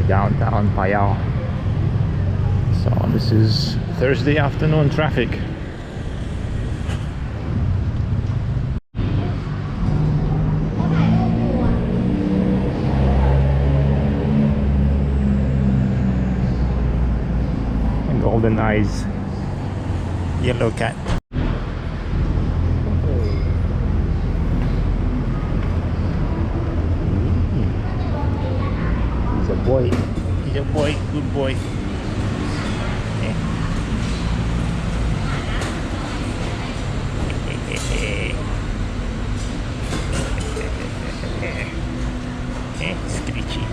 downtown Phayao. So this is Thursday afternoon traffic. Golden eyes, yellow cat. He's a boy. He's a boy. Good boy. Screechy.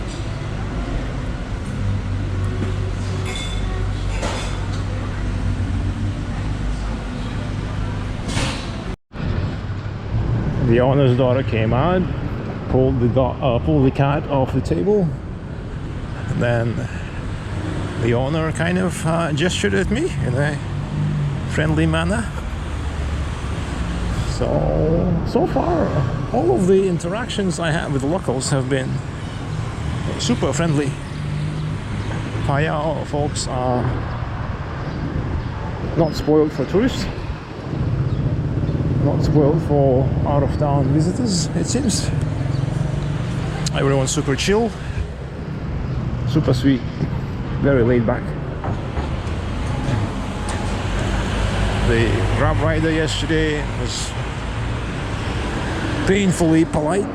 The owner's daughter came out, pulled the cat off the table, and then the owner kind of gestured at me in a friendly manner. So far, all of the interactions I have with the locals have been super friendly. Phayao folks are not spoiled for tourists. Not spoiled for out-of-town visitors, it seems. Everyone's super chill, super sweet, very laid back. The Grab rider yesterday was painfully polite.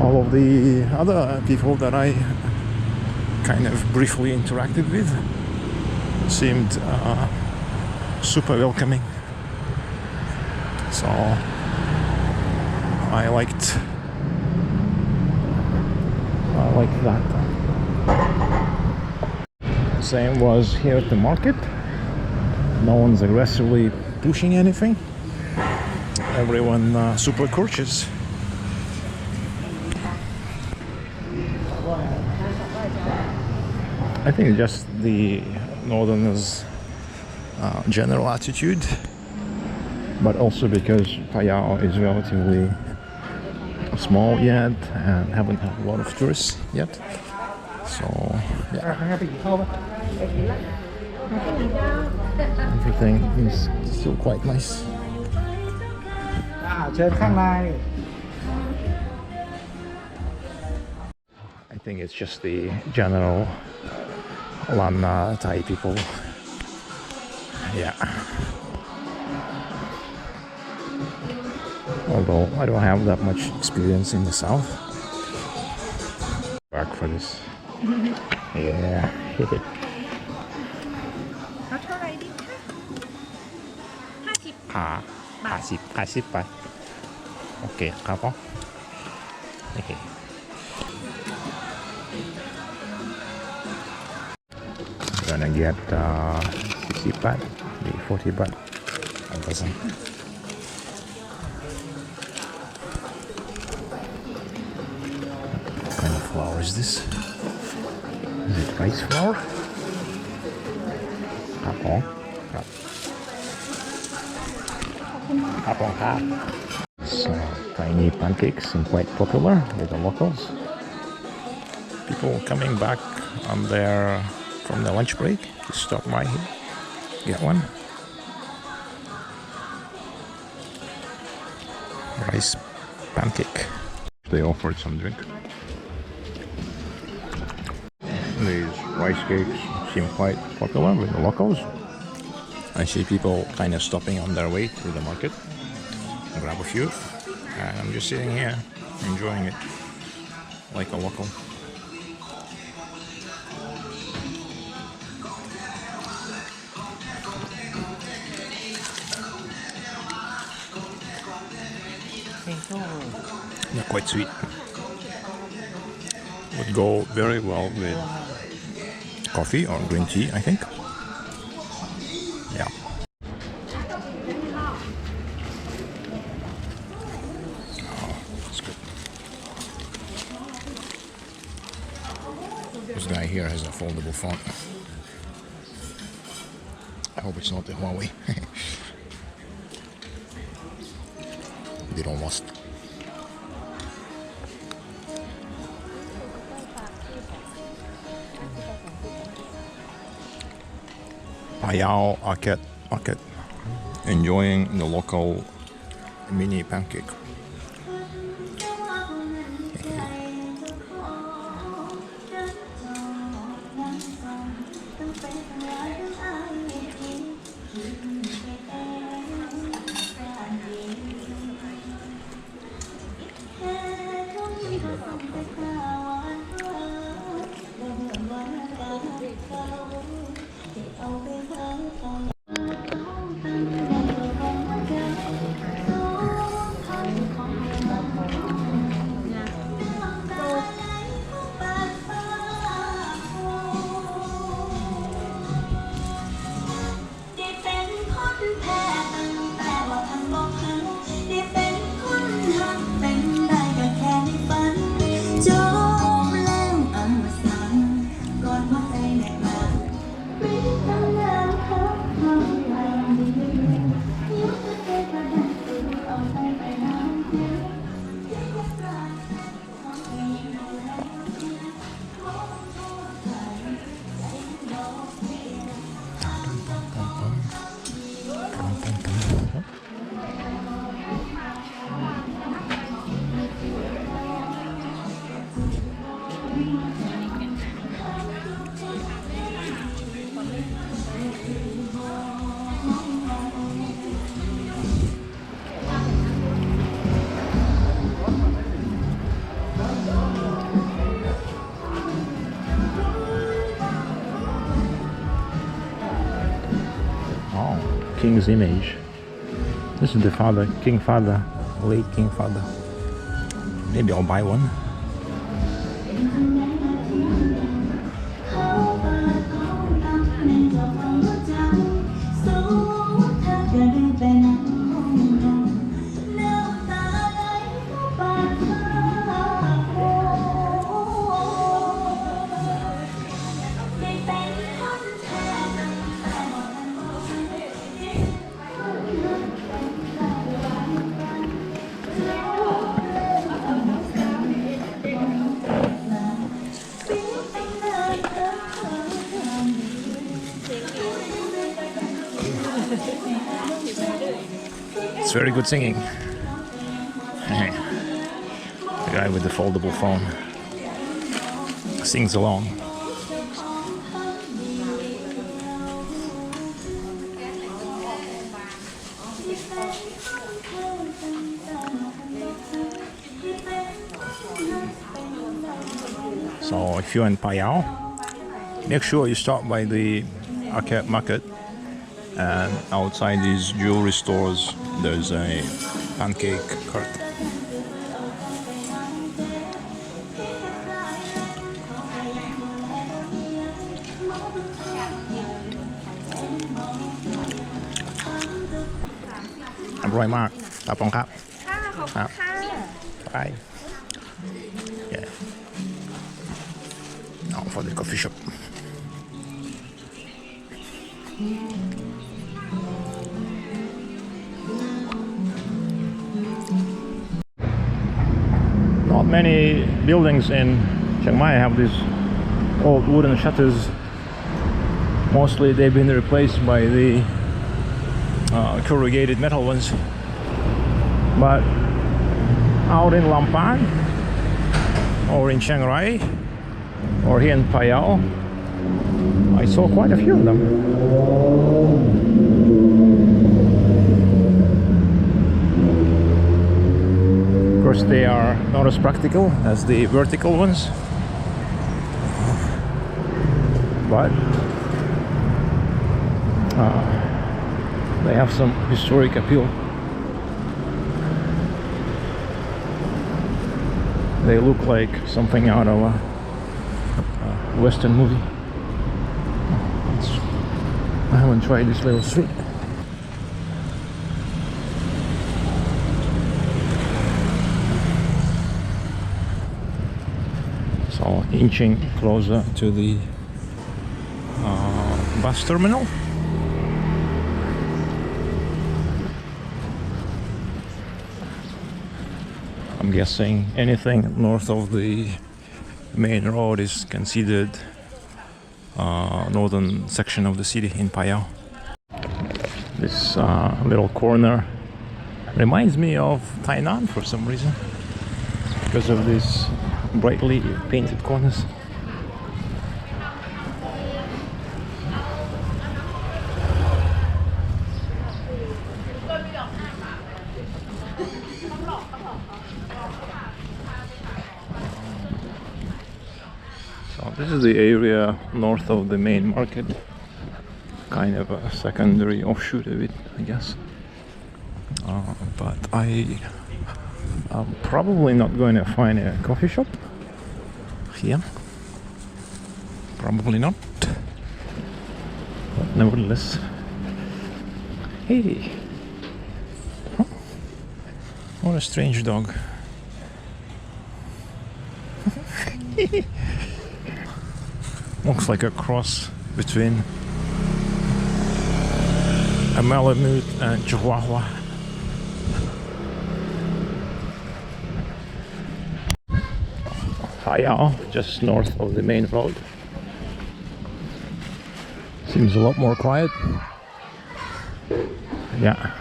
All of the other people that I kind of briefly interacted with seemed super welcoming, so I liked that. Same was here at the market. No one's aggressively pushing anything. Everyone super courteous. I think just the Northerners' general attitude, but also because Phayao is relatively small yet and haven't had a lot of tourists yet. So yeah, everything is still quite nice. I think it's just the general Lan Thai people. Yeah. Although I don't have that much experience in the south. Back for this. Yeah. 50 ไป โอเคครับผม Okay. Gonna get 60 baht, maybe 40 baht a dozen. What kind of flour is this? Is it rice flour? So tiny pancakes and quite popular with the locals. People coming back from the lunch break to stop by here, get one. Rice pancake. They offered some drink. These rice cakes seem quite popular with the locals. I see people kind of stopping on their way through the market and grab a few, and I'm just sitting here enjoying it like a local. They're quite sweet. Would go very well with coffee or green tea, I think. Yeah. Oh, that's good. This guy here has a foldable phone. I hope it's not the Huawei. They don't lost. Phayao Akhet market, enjoying the local mini pancake. King's image. This is the father, King Father, late King Father. Maybe I'll buy one. It's very good singing. The guy with the foldable phone sings along. So if you're in Phayao, make sure you stop by the Akhet market, and outside these jewelry stores there's a pancake cart. Roy Mark, Tapong Kap. Bye. Yeah. Now for the coffee shop. Not many buildings in Chiang Mai have these old wooden shutters. Mostly they've been replaced by the corrugated metal ones. But out in Lampan or in Chiang Rai or here in Phayao, I saw quite a few of them. Of course, they are not as practical as the vertical ones, but they have some historic appeal. They look like something out of a Western movie. I haven't tried this little street. So inching closer to the bus terminal. I'm guessing anything north of the main road is considered northern section of the city in Phayao. This little corner reminds me of Tainan for some reason, because of these brightly painted corners. So this is the area north of the main market, kind of a secondary offshoot of it, I guess. But I'm probably not going to find a coffee shop here. Probably not. But nevertheless, hey, huh? What a strange dog. Looks like a cross between a Malamute and Chihuahua. Phayao, just north of the main road. Seems a lot more quiet. Yeah.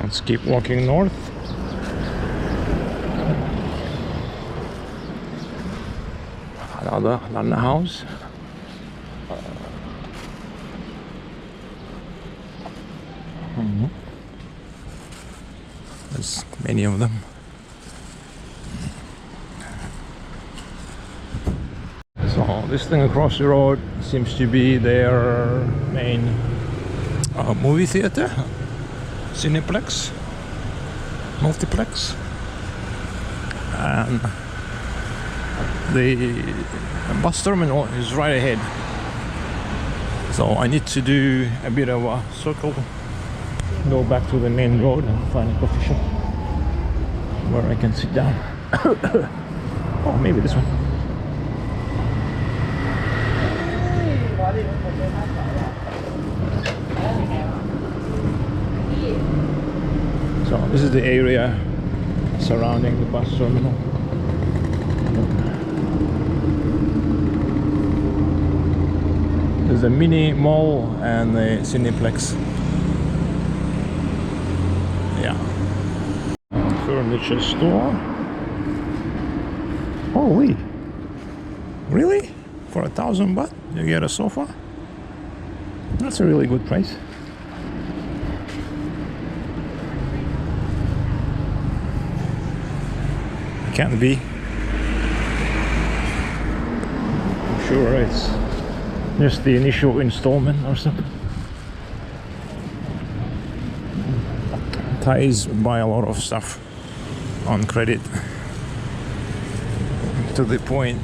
Let's keep walking north. Another house. There's many of them. So this thing across the road seems to be their main movie theater, cineplex, multiplex, and the bus terminal is right ahead. So I need to do a bit of a circle, go back to the main road and find a coffee shop where I can sit down. Oh, maybe this one. So this is the area surrounding the bus terminal. There's a mini mall and a cineplex. Yeah. Furniture store. Holy! Really? For 1,000 baht you get a sofa? That's a really good price. Can't be. I'm sure it's just the initial installment or something. Thais buy a lot of stuff on credit to the point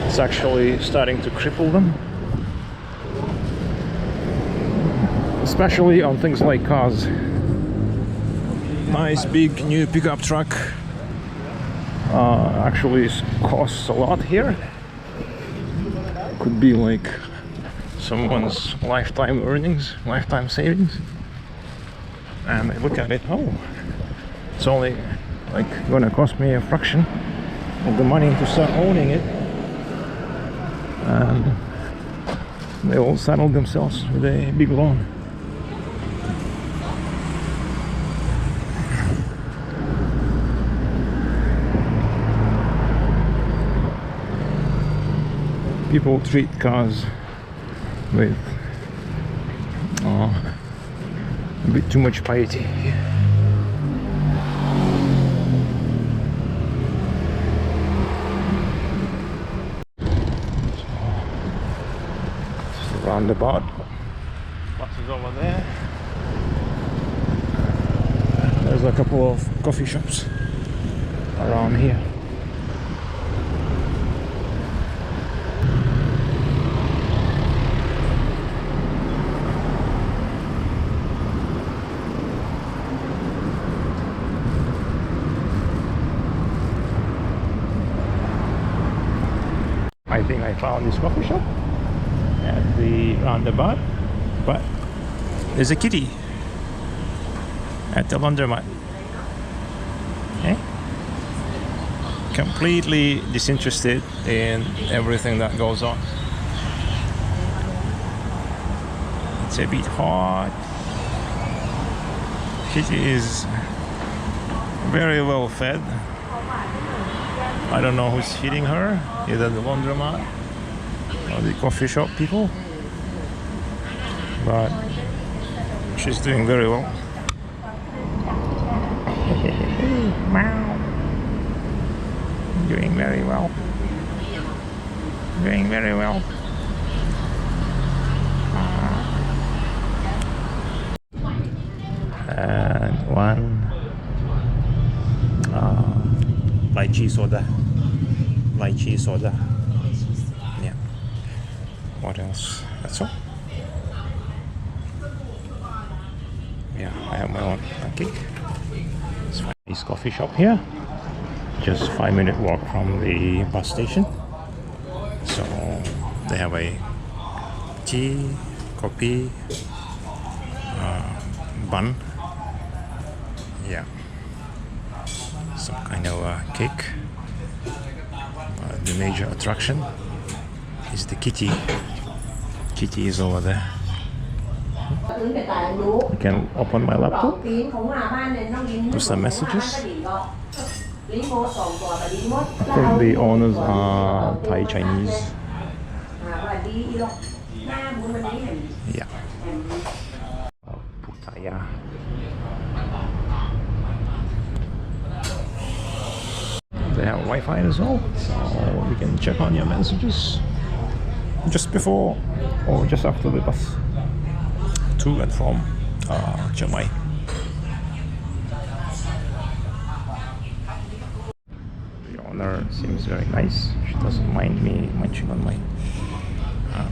it's actually starting to cripple them, especially on things like cars. Nice big new pickup truck actually costs a lot here. Could be like someone's lifetime earnings, lifetime savings. And I look at it, oh, it's only like gonna cost me a fraction of the money to start owning it. And they all saddled themselves with a big loan. People treat cars with a bit too much piety. Just a roundabout. Buses over there. There's a couple of coffee shops around here. I think I found this coffee shop at the roundabout, but there's a kitty at the Laundromat. Okay? Completely disinterested in everything that goes on. It's a bit hot. Kitty is very well fed. I don't know who's feeding her, either the laundromat or the coffee shop people, but she's doing very well. Meow. Doing very well. Doing very well. And one lychee soda. Lychee soda. Yeah. What else? That's all. Yeah, I have my own pancake. This coffee shop here. Just 5-minute walk from the bus station. So they have a tea, coffee, bun. Yeah. Some kind of cake. The major attraction is the kitty. Kitty is over there. I can open my laptop, do some messages. I think the owners are Thai Chinese. Yeah. Phayao. They have Wi-Fi as well, so you can check on your messages just before or just after the bus to and from Chiang Mai. The owner seems very nice. She doesn't mind me munching on my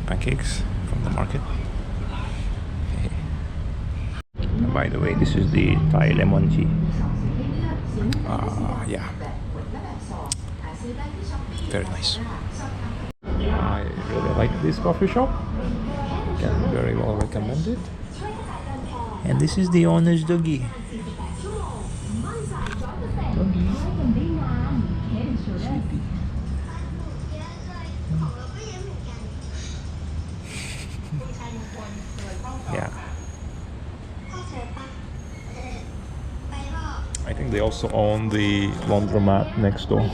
pancakes from the market. Okay. And by the way, this is the Thai lemon tea. Yeah, very nice. I really like this coffee shop. Can very well recommend it. And this is the owner's doggy. Yeah. I think they also own the laundromat next door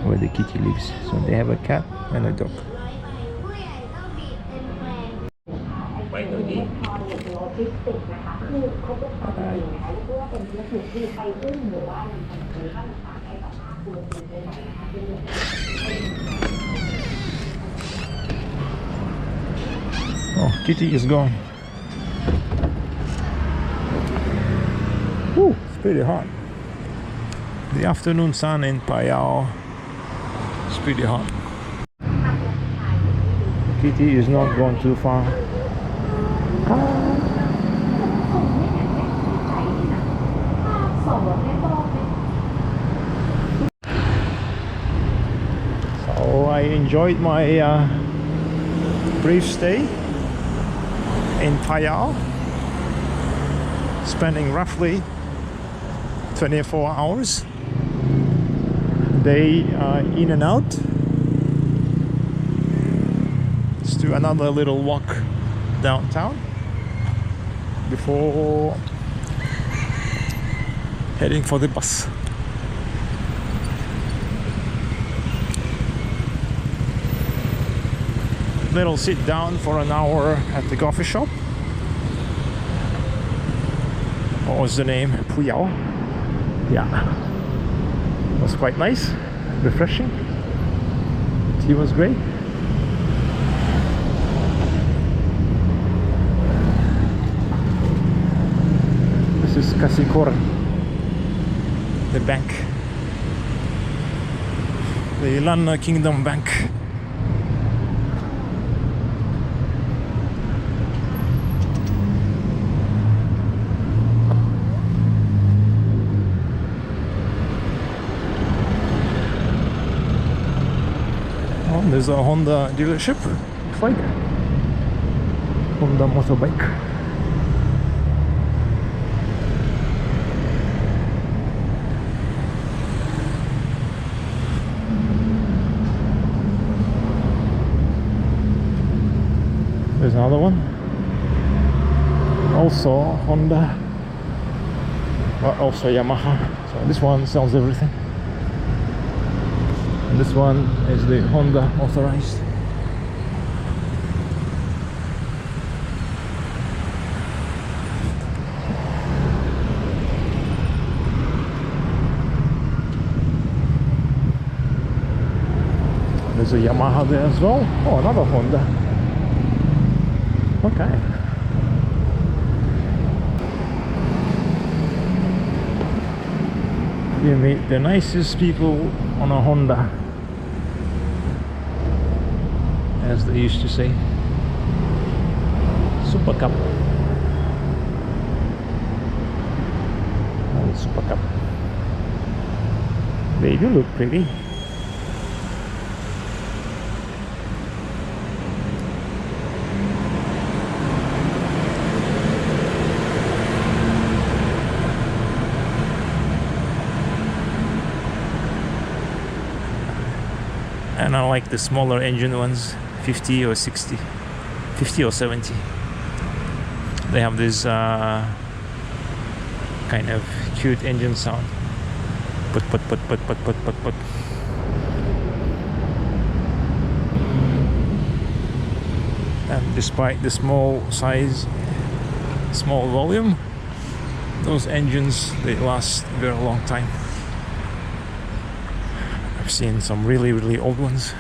where the kitty lives. So they have a cat and a dog. Oh, kitty is gone. Woo, it's pretty hot. The afternoon sun in Phayao is pretty hot. Kitty is not going too far. So I enjoyed my brief stay in Phayao, spending roughly 24 hours day in and out. Let's do another little walk downtown before heading for the bus. Little sit down for an hour at the coffee shop. What was the name? Phayao. Yeah, it was quite nice, refreshing. Tea was great. This is Kasikor, the bank, the Lan Kingdom Bank. There's a Honda dealership, looks like. Honda motorbike. There's another one. also Honda, but also Yamaha. So this one sells everything. And this one is the Honda authorized. There's a Yamaha there as well. Oh, another Honda. Okay. You meet the nicest people on a Honda, as they used to say. Super Cup. Oh, Super Cup. They do look pretty. And I like the smaller engine ones, 50 or 60, 50 or 70. They have this kind of cute engine sound. Put. And despite the small size, small volume, those engines, they last a very long time. I've seen some really old ones,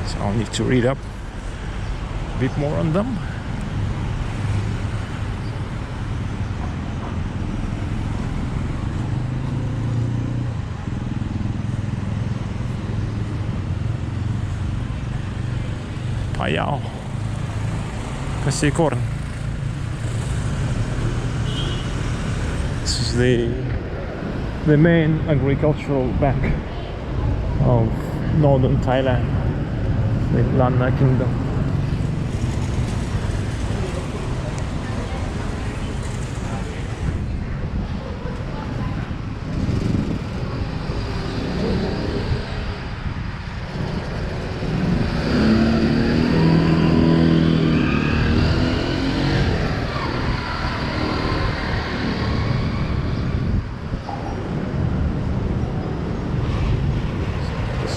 so I'll need to read up a bit more on them. Phayao, Kasikorn. This is the main agricultural bank of northern Thailand, the Lanna Kingdom.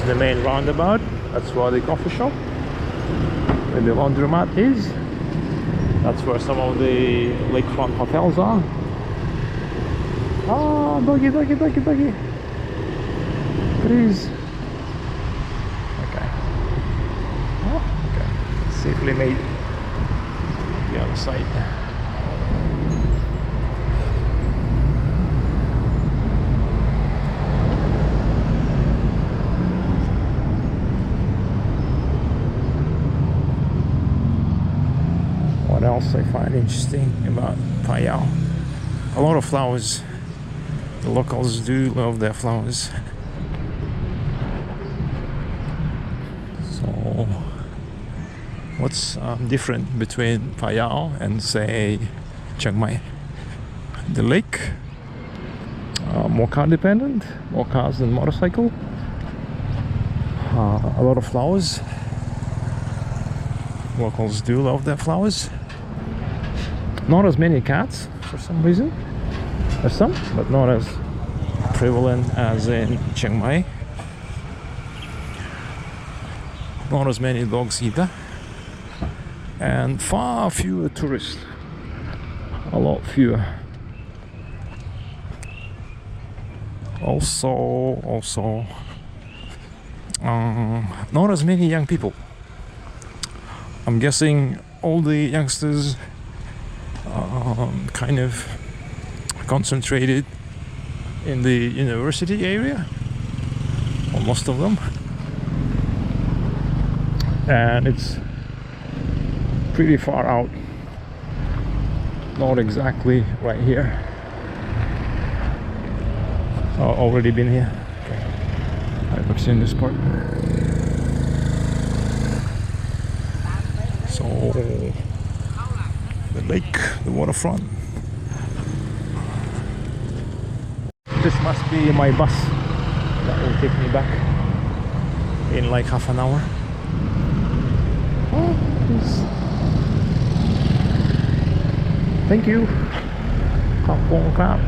The main roundabout, that's where the coffee shop, where the laundromat is. That's where some of the lakefront hotels are. Oh, doggy. Please. Okay. Oh, okay. Safely made. The other side. What else I find interesting about Phayao? A lot of flowers. The locals do love their flowers. So, what's different between Phayao and, say, Chiang Mai? The lake, more car dependent, more cars than motorcycle. A lot of flowers. Locals do love their flowers. Not as many cats for some reason. There's some, but not as prevalent as in Chiang Mai. Not as many dogs either. And far fewer tourists. A lot fewer. Also, not as many young people. I'm guessing all the youngsters kind of concentrated in the university area, or most of them, and it's pretty far out, not exactly right here. Already been here. Okay. I've never seen this part. So the lake, the waterfront. This must be my bus that will take me back in like half an hour. Oh. please. Thank you. Kampong crab.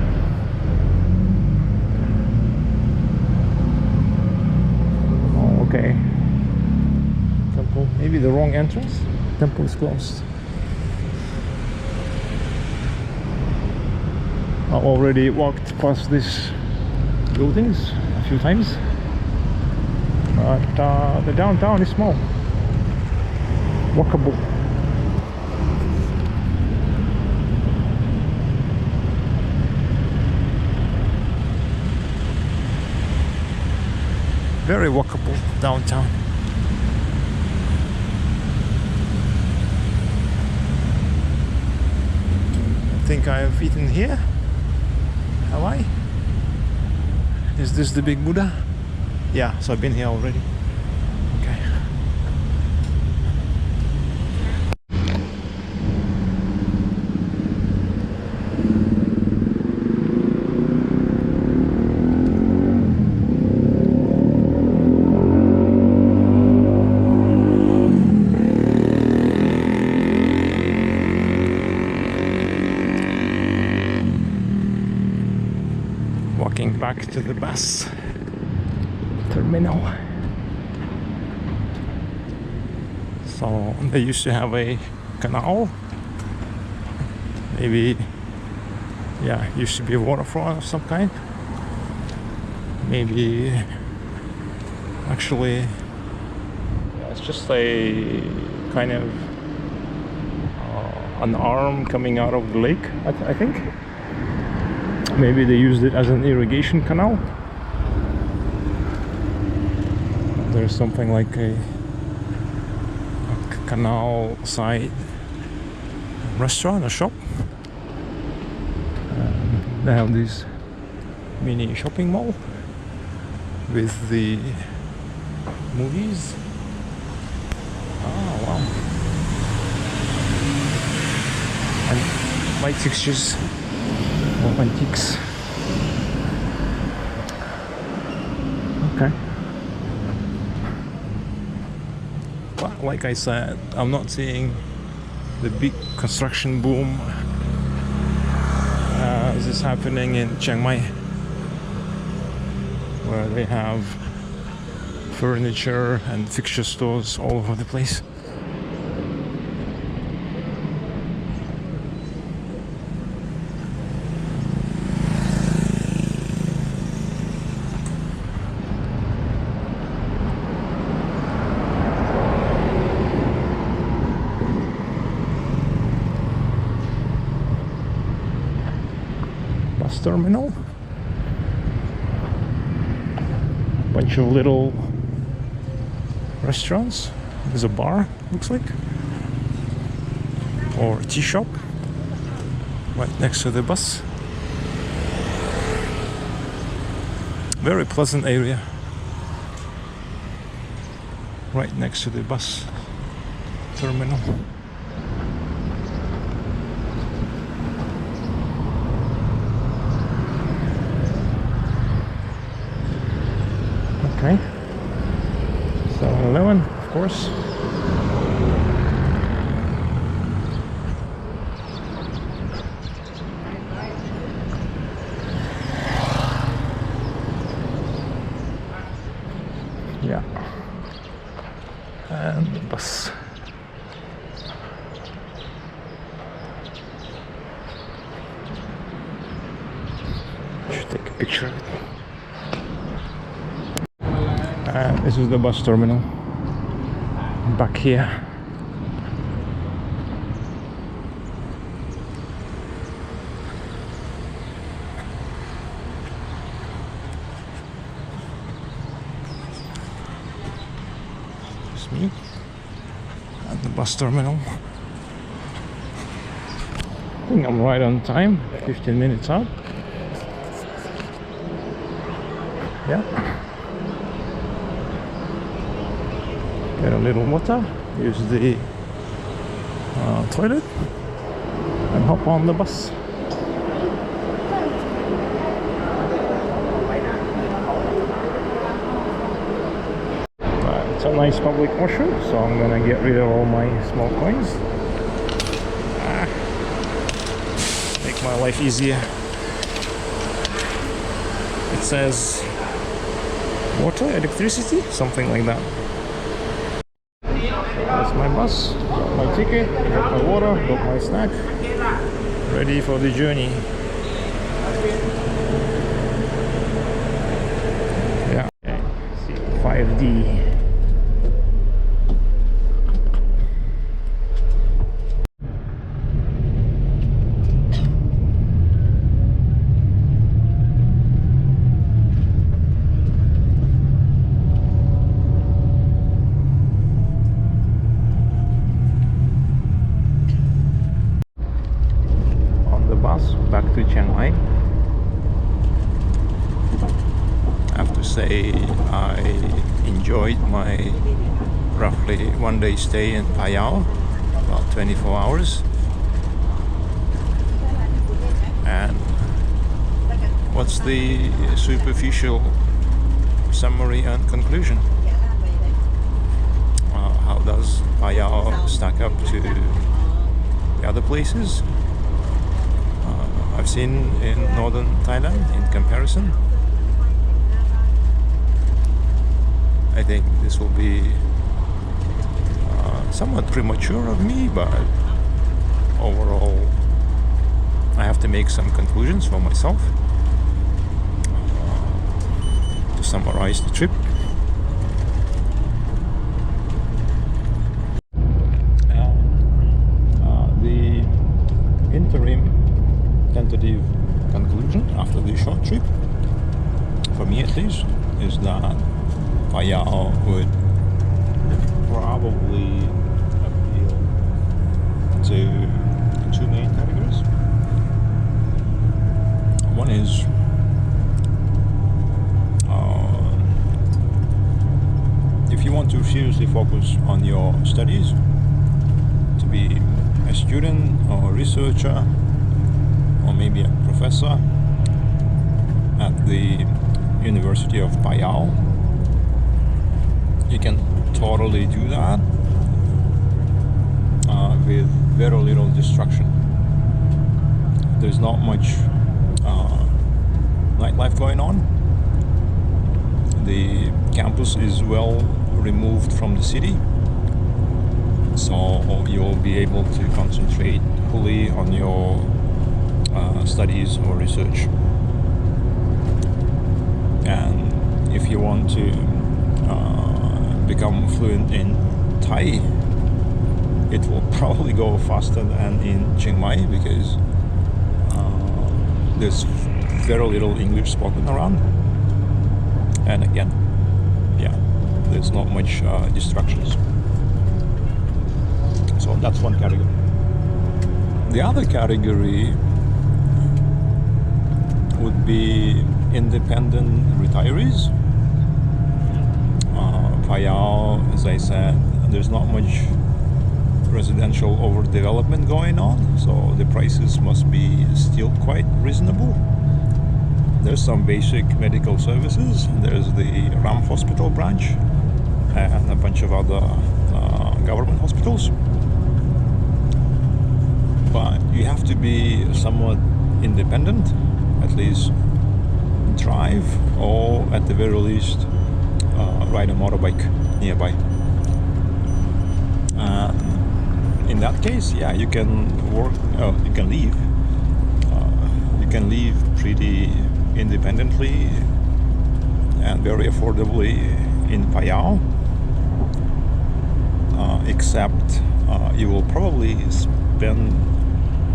Oh, okay. Temple. Maybe the wrong entrance. Temple is closed. I already walked past these buildings a few times, but the downtown is small. Workable. Very walkable downtown. I think I've eaten here. Have I? Is this the big Buddha? Yeah, so I've been here already. Okay. Walking back to the bus terminal. So they used to have a canal. Maybe, yeah, used to be a waterfall of some kind. Maybe actually, yeah, it's just a kind of an arm coming out of the lake, I think. Maybe they used it as an irrigation canal. There's something like a canal side restaurant, a shop. They have this mini shopping mall with the movies. Oh wow. And light fixtures. Antiques. Okay. Well, like I said, I'm not seeing the big construction boom as is happening in Chiang Mai, where they have furniture and fixture stores all over the place. Terminal. Bunch of little restaurants. There's a bar, looks like, or a tea shop right next to the bus. Very pleasant area right next to the bus terminal. Okay, 7-Eleven, of course. Yeah, and the bus. Should take a picture of it. This is the bus terminal back here. It's me at the bus terminal. I think I'm right on time, 15 minutes out. Yeah. Get a little water, use the toilet, and hop on the bus. Right, It's a nice public washroom, so I'm gonna get rid of all my small coins. Make my life easier. It says water, electricity, something like that. That's my bus, got my ticket, got my water, got my snack. Ready for the journey. Yeah, okay. See, 5D. Back to Chiang Mai. I have to say I enjoyed my roughly one-day stay in Phayao, about 24 hours. And what's the superficial summary and conclusion? How does Phayao stack up to the other places I've seen in northern Thailand in comparison? I think this will be somewhat premature of me, but overall I have to make some conclusions for myself to summarize the trip. The interim tentative conclusion after this short trip, for me at least, is that Phayao would probably appeal to two main categories. One is if you want to seriously focus on your studies, to be a student or a researcher or maybe a professor at the University of Phayao, you can totally do that with very little distraction. There's not much nightlife going on. The campus is well removed from the city, so you'll be able to concentrate fully on your studies or research. And if you want to become fluent in Thai, it will probably go faster than in Chiang Mai, because there's very little English spoken around, and again, yeah, there's not much distractions. So that's one category. The other category would be independent retirees. Phayao, as I said, there's not much residential overdevelopment going on, so the prices must be still quite reasonable. There's some basic medical services. There's the Ram Hospital branch and a bunch of other government hospitals. But you have to be somewhat independent, at least drive, or at the very least ride a motorbike nearby. In that case, yeah, you can work, you can leave. You can leave pretty independently and very affordably in Phayao, except you will probably spend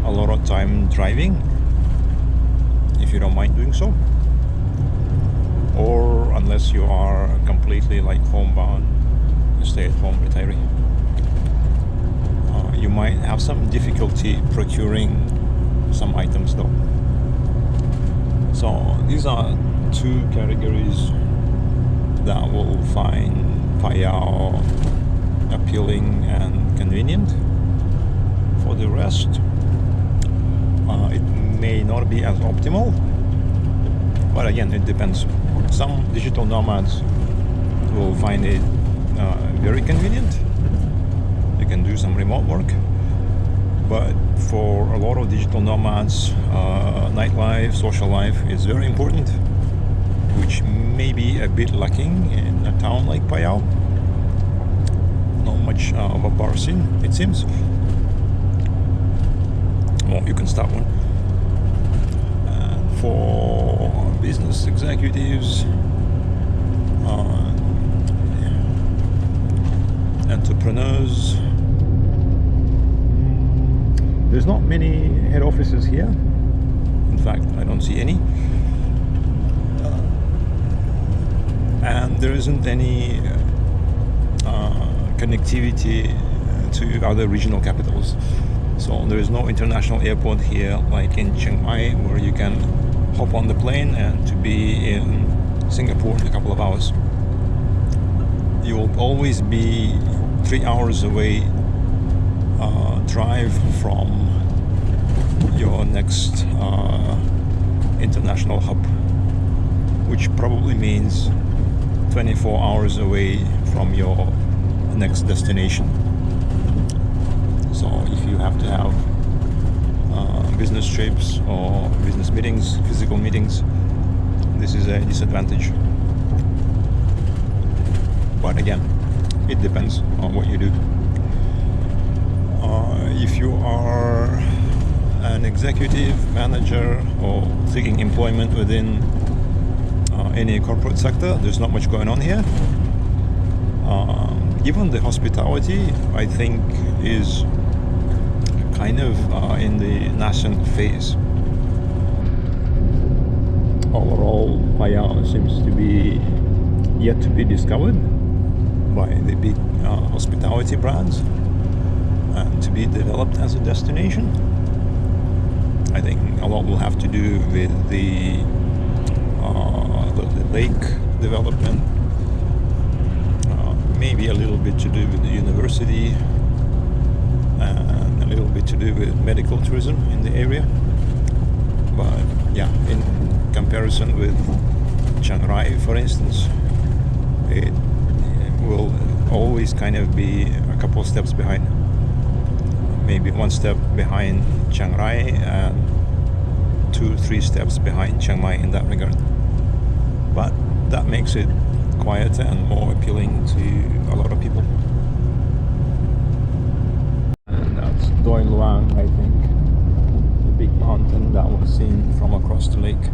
a lot of time driving, if you don't mind doing so, or unless you are completely like homebound, stay-at-home retiree. You might have some difficulty procuring some items though. So these are two categories that will find Phayao appealing and convenient. For the rest, it may not be as optimal, but again, it depends. Some digital nomads will find it very convenient. You can do some remote work. But for a lot of digital nomads, nightlife, social life is very important, which may be a bit lacking in a town like Phayao. Not much of a bar scene, it seems. Well, you can start one. And for business executives, entrepreneurs, there's not many head offices here. In fact, I don't see any. And there isn't any connectivity to other regional capitals. So there is no international airport here like in Chiang Mai, where you can hop on the plane and to be in Singapore in a couple of hours. You will always be 3 hours away drive from your next international hub, which probably means 24 hours away from your next destination. So if you have to have business trips or business meetings, physical meetings, this is a disadvantage. But again, it depends on what you do. If you are an executive, manager, or seeking employment within any corporate sector, there's not much going on here. Even the hospitality, I think, is kind of in the nascent phase. Overall, Phayao seems to be yet to be discovered by the big hospitality brands and to be developed as a destination. I think a lot will have to do with the lake development, maybe a little bit to do with the university, and a little bit to do with medical tourism in the area. But yeah, in comparison with Chiang Rai, for instance, it will always kind of be a couple of steps behind. Maybe one step behind Chiang Rai and 2-3 steps behind Chiang Mai in that regard. But that makes it quieter and more appealing to a lot of people. And that's Doi Luang, I think, the big mountain that was seen from across the lake.